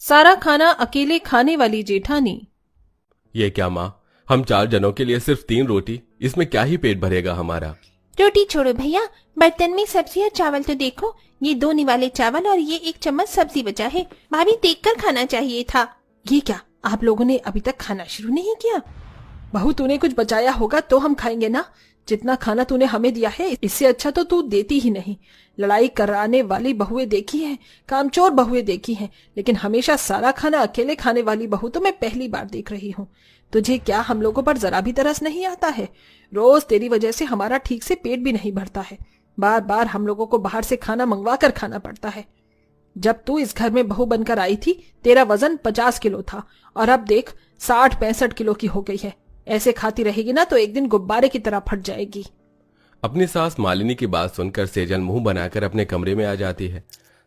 सारा खाना अकेले खाने वाली जेठानी। ये क्या माँ, हम 4 जनों के लिए सिर्फ 3 रोटी, इसमें क्या ही पेट भरेगा हमारा। रोटी छोड़ो भैया, बर्तन में सब्जी और चावल तो देखो। ये 2 निवाले चावल और ये 1 चम्मच सब्जी बचा है। भाभी देखकर खाना चाहिए था। ये क्या, आप लोगों ने अभी तक खाना शुरू नहीं किया? बहू, तूने कुछ बचाया होगा तो हम खाएंगे ना। जितना खाना तूने हमें दिया है इससे अच्छा तो तू देती ही नहीं। लड़ाई कराने वाली बहुएं देखी है, कामचोर बहुएं देखी हैं, लेकिन हमेशा सारा खाना अकेले खाने वाली बहू तो मैं पहली बार देख रही हूँ। तुझे क्या हम लोगों पर जरा भी तरस नहीं आता है? रोज तेरी वजह से हमारा ठीक से पेट भी नहीं भरता है। बार बार हम लोगों को बाहर से खाना मंगवा कर खाना पड़ता है। जब तू इस घर में बहू बनकर आई थी तेरा वजन 50 किलो था और अब देख 60-65 किलो की हो गई है। ऐसे खाती रहेगी ना तो एक दिन गुब्बारे की तरह फट जाएगी। अपनी सास मालिनी की बात सुनकर सेजल मुंह बनाकर अपने कमरे में आ जाती है।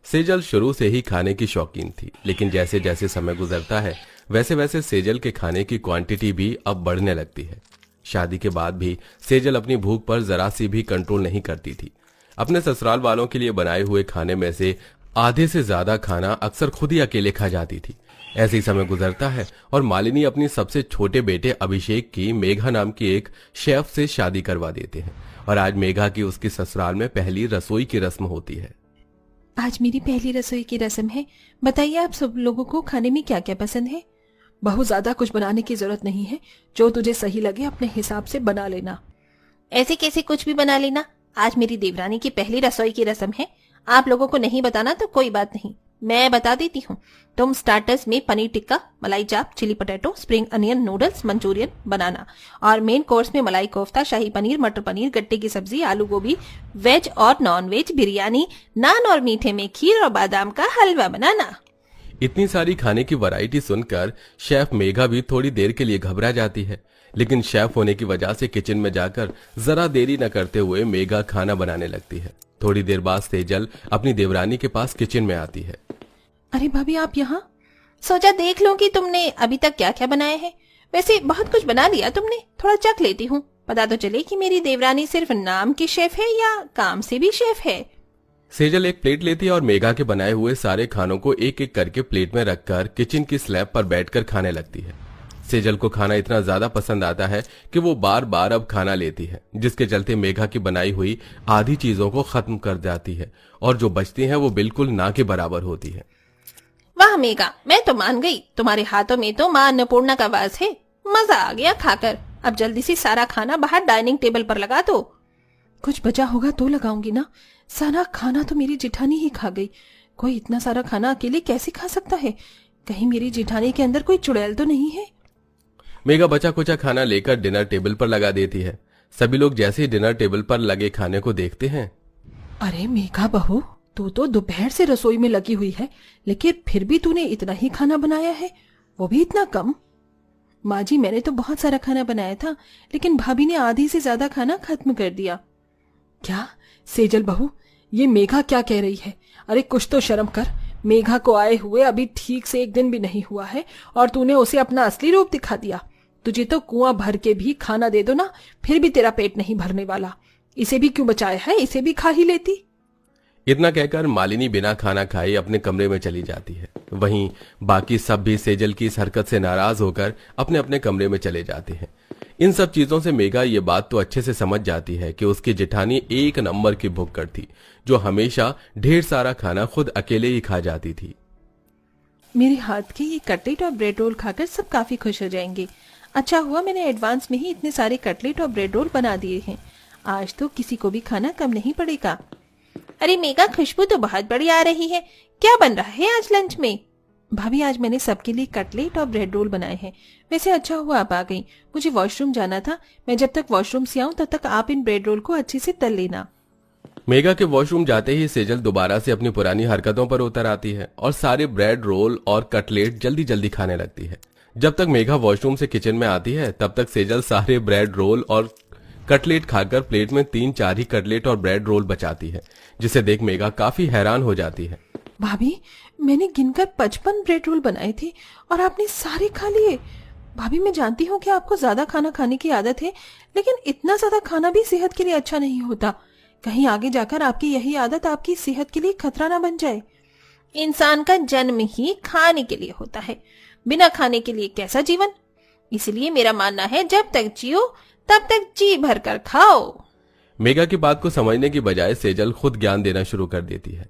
सेजल शुरू से ही खाने की शौकीन थी, लेकिन जैसे जैसे समय गुजरता है वैसे वैसे सेजल के खाने की क्वांटिटी भी अब बढ़ने लगती है। शादी के बाद भी सेजल अपनी भूख पर जरा सी भी कंट्रोल नहीं करती थी। अपने ससुराल वालों के लिए बनाए हुए खाने में से आधे से ज्यादा खाना अक्सर खुद ही अकेले खा जाती थी। ऐसे ही समय गुजरता है और मालिनी अपनी सबसे छोटे बेटे अभिषेक की मेघा नाम की एक शेफ से शादी करवा देते हैं और आज मेघा की उसके ससुराल में पहली रसोई की रस्म होती है। आज मेरी पहली रसोई की रस्म है। बताइए आप सब लोगों को खाने में क्या क्या पसंद है? बहुत ज्यादा कुछ बनाने की जरूरत नहीं है, जो तुझे सही लगे अपने हिसाब से बना लेना। ऐसे कैसे कुछ भी बना लेना? आज मेरी देवरानी की पहली रसोई की रस्म है। आप लोगों को नहीं बताना तो कोई बात नहीं, मैं बता देती हूँ। तुम स्टार्टर्स में paneer tikka, malai chaap, chilli potato, spring onion noodles, Manchurian बनाना और मेन कोर्स में मलाई कोफ्ता, शाही पनीर, मटर पनीर, गट्टे की सब्जी, आलू गोभी, वेज और नॉन वेज, बिरयानी, नान और मीठे में खीर और बादाम का हलवा बनाना। इतनी सारी खाने की वैरायटी सुनकर शेफ मेघा भी थोड़ी देर के लिए घबरा जाती है, लेकिन शेफ होने की वजह से किचन में जाकर जरा देरी न करते हुए मेघा खाना बनाने लगती है। थोड़ी देर बाद सेजल अपनी देवरानी के पास किचन में आती है। अरे भाभी, आप यहाँ? सोचा देख लूं कि तुमने अभी तक क्या क्या बनाया है। वैसे बहुत कुछ बना लिया तुमने, थोड़ा चख लेती हूँ, पता तो चले कि मेरी देवरानी सिर्फ नाम की शेफ है या काम से भी शेफ है। सेजल एक प्लेट लेती है और मेघा के बनाए हुए सारे खानों को एक एक करके प्लेट में रखकर किचन की स्लैब पर बैठकर खाने लगती है। सेजल को खाना इतना ज्यादा पसंद आता है कि वो बार बार अब खाना लेती है, जिसके चलते मेघा की बनाई हुई आधी चीजों को खत्म कर जाती है और जो बचती हैं वो बिल्कुल ना के बराबर होती है। वाह मेघा, मैं तो मान गई। तुम्हारे हाथों में तो माँ अन्नपूर्णा का वास है। मजा आ गया खाकर। अब जल्दी से सारा खाना बाहर डाइनिंग टेबल पर लगा दो। कुछ बचा होगा तो लगाऊंगी ना। सारा खाना तो मेरी जेठानी ही खा गई। कोई इतना सारा खाना अकेले कैसे खा सकता है? कहीं मेरी जेठानी के अंदर कोई चुड़ैल तो नहीं है? मेघा बचा कुचा खाना लेकर डिनर टेबल पर लगा देती है। सभी लोग जैसे ही डिनर टेबल पर लगे खाने को देखते हैं। अरे मेघा बहू, तू तो दोपहर से रसोई में लगी हुई है, लेकिन फिर भी तूने इतना ही खाना बनाया है, वो भी इतना कम। माँ जी, मैंने तो बहुत सारा खाना बनाया था, लेकिन भाभी ने आधी से ज्यादा खाना खत्म कर दिया। क्या सेजल बहू, ये मेघा क्या कह रही है? अरे कुछ तो शर्म कर। मेघा को आए हुए अभी ठीक से 1 दिन भी नहीं हुआ है और तूने उसे अपना असली रूप दिखा दिया। तुझे तो कुआं भर के भी खाना दे दो ना, फिर भी तेरा पेट नहीं भरने वाला। इसे भी क्यों बचाया है? इसे भी खा ही लेती। इतना कहकर मालिनी बिना खाना खाए अपने कमरे में चली जाती है। वहीं बाकी सब भी सेजल की इस हरकत से नाराज होकर अपने अपने कमरे में चले जाते हैं। इन सब चीजों से मेघा ये बात तो अच्छे से समझ जाती है कि उसकी जेठानी एक नंबर की भुक्कड़ थी, जो हमेशा ढेर सारा खाना खुद अकेले ही खा जाती थी। मेरे हाथ के ये कटलेट और ब्रेड रोल खाकर सब काफी खुश हो जाएंगे। अच्छा हुआ मैंने एडवांस में ही इतने सारे कटलेट और ब्रेड रोल बना दिए हैं। आज तो किसी को भी खाना कम नहीं पड़ेगा। अरे मेघा, खुशबू तो बहुत बढ़िया आ रही है। क्या बन रहा है आज लंच में? भाभी, आज मैंने सबके लिए कटलेट और ब्रेड रोल बनाए हैं। वैसे अच्छा हुआ आप आ गई, मुझे वॉशरूम जाना था। मैं जब तक वॉशरूम से आऊं तब तक आप इन ब्रेड रोल को अच्छे से तल लेना। मेघा के वॉशरूम जाते ही सेजल दोबारा से अपनी पुरानी हरकतों पर उतर आती है और सारे ब्रेड रोल और कटलेट जल्दी जल्दी खाने लगती है। जब तक मेघा वॉशरूम से किचन में आती है तब तक सेजल सारे ब्रेड रोल और कटलेट खाकर प्लेट में 3-4 ही कटलेट और ब्रेड रोल बचाती है, जिसे देख मेघा काफी हैरान हो जाती है। भाभी, मैंने गिनकर 55 ब्रेड रोल बनाए थे और आपने सारे खा लिए। भाभी, मैं जानती हूँ कि आपको ज्यादा खाना खाने की आदत है, लेकिन इतना ज्यादा खाना भी सेहत के लिए अच्छा नहीं होता। कहीं आगे जाकर आपकी यही आदत आपकी सेहत के लिए खतरा ना बन जाए। इंसान का जन्म ही खाने के लिए होता है, बिना खाने के लिए कैसा जीवन। इसलिए मेरा मानना है जब तक जियो तब तक जी भर कर खाओ। मेघा की बात को समझने की बजाय सेजल खुद ज्ञान देना शुरू कर देती है।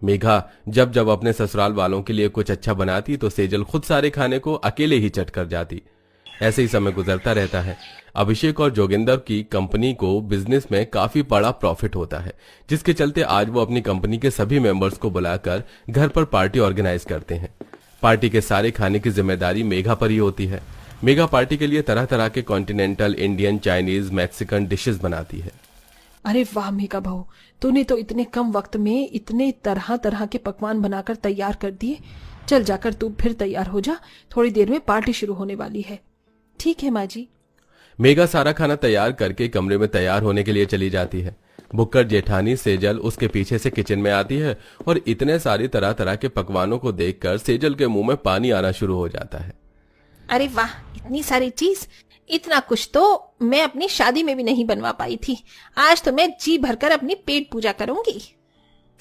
मेघा जब जब अपने ससुराल वालों के लिए कुछ अच्छा बनाती तो सेजल खुद सारे खाने को अकेले ही चट कर जाती। ऐसे ही समय गुजरता रहता है। अभिषेक और जोगिंदर की कंपनी को बिजनेस में काफी बड़ा प्रॉफिट होता है, जिसके चलते आज वो अपनी कंपनी के सभी मेंबर्स को बुलाकर घर पर पार्टी ऑर्गेनाइज करते हैं। पार्टी के सारे खाने की जिम्मेदारी मेघा पर ही होती है। मेघा पार्टी के लिए तरह तरह के continental, Indian, Chinese, Mexican dishes बनाती है। अरे वाह मेघा बहू, तूने तो इतने कम वक्त में इतने तरह तरह के पकवान बनाकर तैयार कर दिए। चल जाकर तू फिर तैयार हो जा, थोड़ी देर में पार्टी शुरू होने वाली है। ठीक है माँ जी। मेघा सारा खाना तैयार करके कमरे में तैयार होने के लिए चली जाती है। बुक्कर, जेठानी, सेजल उसके पीछे से किचन में आती है और इतने सारे तरह तरह के पकवानों को देखकर सेजल के मुंह में पानी आना शुरू हो जाता है। अरे वाह, इतनी सारी चीज, इतना कुछ तो मैं अपनी शादी में भी नहीं बनवा पाई थी। आज तो मैं जी भरकर अपनी पेट पूजा करूंगी।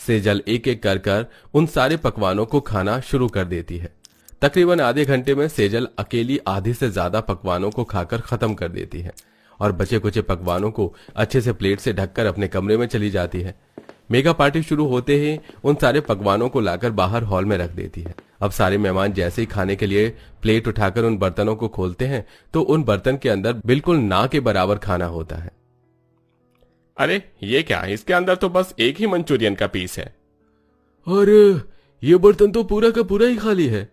सेजल एक एक कर उन सारे पकवानों को खाना शुरू कर देती है। तकरीबन आधे घंटे में सेजल अकेली आधे से ज्यादा पकवानों को खाकर खत्म कर देती है और बचे कुचे पकवानों को अच्छे से प्लेट से ढककर अपने कमरे में चली जाती है। मेगा पार्टी शुरू होते ही उन सारे पकवानों को लाकर बाहर हॉल में रख देती है। अब सारे मेहमान जैसे ही खाने के लिए प्लेट उठाकर उन बर्तनों को खोलते हैं तो उन बर्तन के अंदर बिल्कुल ना के बराबर खाना होता है। अरे ये क्या है, इसके अंदर तो बस एक ही मंचूरियन का पीस है। और ये बर्तन तो पूरा का पूरा ही खाली है।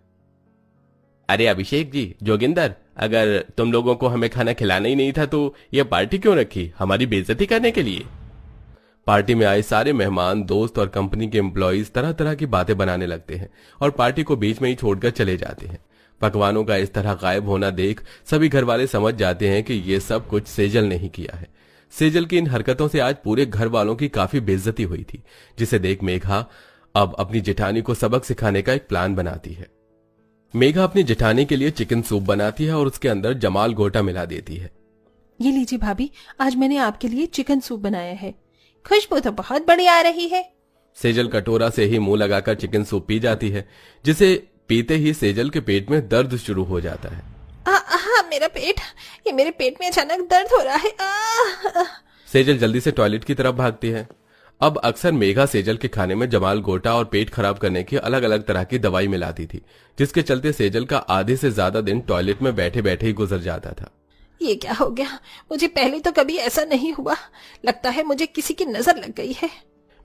अरे अभिषेक जी, जोगिंदर, अगर तुम लोगों को हमें खाना खिलाना ही नहीं था तो ये पार्टी क्यों रखी, हमारी बेइज्जती करने के लिए? पार्टी में आए सारे मेहमान, दोस्त और कंपनी के एम्प्लॉइज तरह तरह की बातें बनाने लगते हैं और पार्टी को बीच में ही छोड़कर चले जाते हैं। पकवानों का इस तरह गायब होना देख सभी घर वाले समझ जाते हैं कि ये सब कुछ सेजल ने ही किया है। सेजल की इन हरकतों से आज पूरे घर वालों की काफी बेइज्जती हुई थी, जिसे देख मेघा अब अपनी जेठानी को सबक सिखाने का एक प्लान बनाती है। मेघा अपनी जेठानी के लिए चिकन सूप बनाती है और उसके अंदर जमाल गोटा मिला देती है। ये लीजिए भाभी, आज मैंने आपके लिए चिकन सूप बनाया है। खुशबू तो बहुत बढ़िया आ रही है। सेजल कटोरा से ही मुंह लगाकर चिकन सूप पी जाती है, जिसे पीते ही सेजल के पेट में दर्द शुरू हो जाता है। मेरा पेट, ये मेरे पेट में अचानक दर्द हो रहा है। सेजल जल्दी से टॉयलेट की तरफ भागती है। अब अक्सर मेघा सेजल के खाने में जमाल गोटा और पेट खराब करने की अलग अलग तरह की दवाई मिलाती थी, जिसके चलते सेजल का आधे से ज्यादा दिन टॉयलेट में बैठे बैठे ही गुजर जाता था। ये क्या हो गया, मुझे पहले तो कभी ऐसा नहीं हुआ। लगता है मुझे किसी की नजर लग गई है।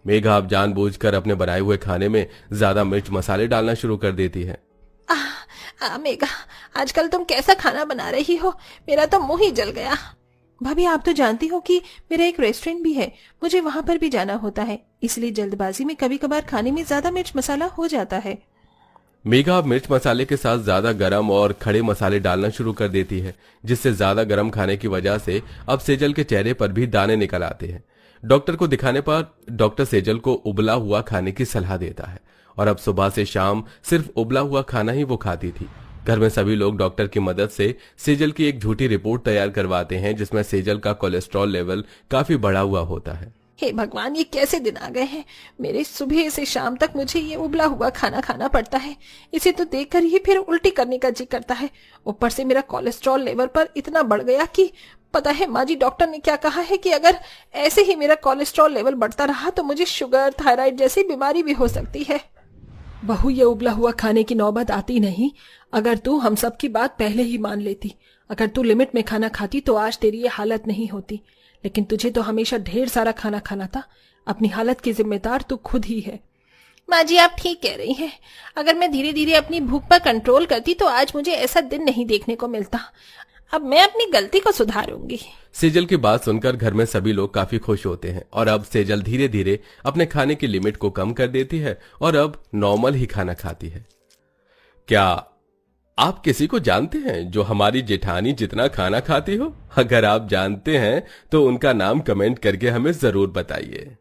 मेघा अब जानबूझकर अपने बनाए हुए खाने में ज्यादा मिर्च मसाले डालना शुरू कर देती है। मेघा, आजकल तुम कैसा खाना बना रही हो, मेरा तो मुंह ही जल गया। भाभी आप तो जानती हो कि मेरा एक रेस्टोरेंट भी है, मुझे वहां पर भी जाना होता है, इसलिए जल्दबाजी में कभी कभार खाने में ज्यादा मिर्च मसाला हो जाता है। मेघा अब मिर्च मसाले के साथ ज्यादा गरम और खड़े मसाले डालना शुरू कर देती है, जिससे ज्यादा गरम खाने की वजह से अब सेजल के चेहरे पर भी दाने निकल आते हैं। डॉक्टर को दिखाने पर डॉक्टर सेजल को उबला हुआ खाने की सलाह देता है और अब सुबह से शाम सिर्फ उबला हुआ खाना ही वो खाती थी। घर में सभी लोग डॉक्टर की मदद से सेजल की एक झूठी रिपोर्ट तैयार करवाते हैं, जिसमें सेजल का कोलेस्ट्रॉल लेवल काफी बढ़ा हुआ होता है। हे भगवान, ये कैसे दिन आ गए हैं। मेरे सुबह से शाम तक मुझे ये उबला हुआ खाना खाना पड़ता है। इसे तो देखकर ही फिर उल्टी करने का जी करता है। ऊपर से मेरा कोलेस्ट्रॉल लेवल पर इतना बढ़ गया कि पता है माँ जी, डॉक्टर ने क्या कहा है कि अगर ऐसे ही मेरा कोलेस्ट्रॉल लेवल बढ़ता रहा तो मुझे शुगर, थायराइड जैसी बीमारी भी हो सकती है। बहू, ये उबला हुआ खाने की नौबत आती नहीं अगर तू हम सब की बात पहले ही मान लेती। अगर तू लिमिट में खाना खाती तो आज तेरी ये हालत नहीं होती, लेकिन तुझे तो हमेशा ढेर सारा खाना खाना था। अपनी हालत की जिम्मेदार तू खुद ही है। माँ जी, आप ठीक कह रही हैं। अगर मैं धीरे धीरे अपनी भूख पर कंट्रोल करती तो आज मुझे ऐसा दिन नहीं देखने को मिलता। अब मैं अपनी गलती को सुधारूंगी। सेजल की बात सुनकर घर में सभी लोग काफी खुश होते हैं और अब सेजल धीरे धीरे अपने खाने की लिमिट को कम कर देती है और अब नॉर्मल ही खाना खाती है। क्या आप किसी को जानते हैं जो हमारी जेठानी जितना खाना खाती हो? अगर आप जानते हैं तो उनका नाम कमेंट करके हमें जरूर बताइए।